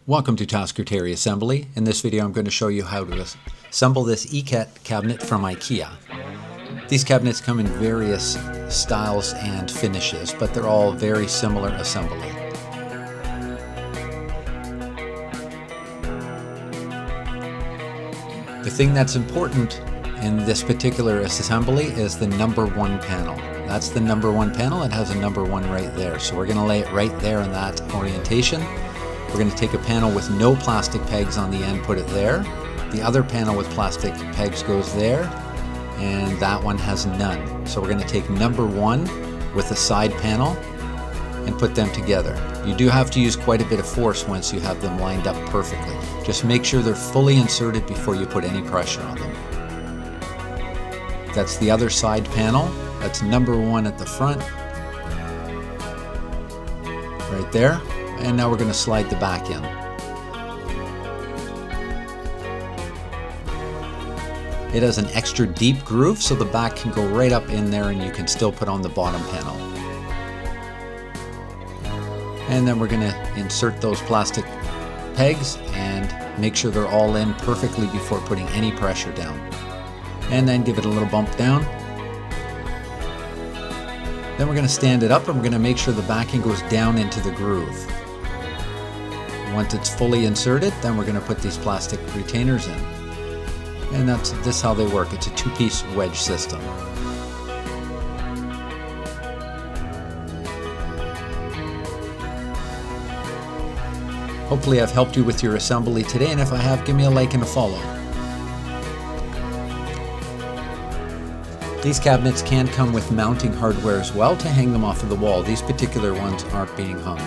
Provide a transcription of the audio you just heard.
Welcome to Tasker Terry Assembly. In this video I'm going to show you how to assemble this EKET cabinet from IKEA. These cabinets come in various styles and finishes, but they're all very similar assembly. The thing that's important in this particular assembly is the number one panel. That's the number one panel. It has a number one right there. So we're going to lay it right there in that orientation. We're going to take a panel with no plastic pegs on the end, put it there. The other panel with plastic pegs goes there, and that one has none. So we're going to take number one with the side panel and put them together. You do have to use quite a bit of force once you have them lined up perfectly. Just make sure they're fully inserted before you put any pressure on them. That's the other side panel. That's number one at the front, right there. And now we're going to slide the back in. It has an extra deep groove, so the back can go right up in there and you can still put on the bottom panel. And then we're going to insert those plastic pegs and make sure they're all in perfectly before putting any pressure down. And then give it a little bump down. Then we're going to stand it up and we're going to make sure the backing goes down into the groove. Once it's fully inserted, then we're going to put these plastic retainers in. And that's how they work. It's a two-piece wedge system. Hopefully I've helped you with your assembly today, and if I have, give me a like and a follow. These cabinets can come with mounting hardware as well to hang them off of the wall. These particular ones aren't being hung.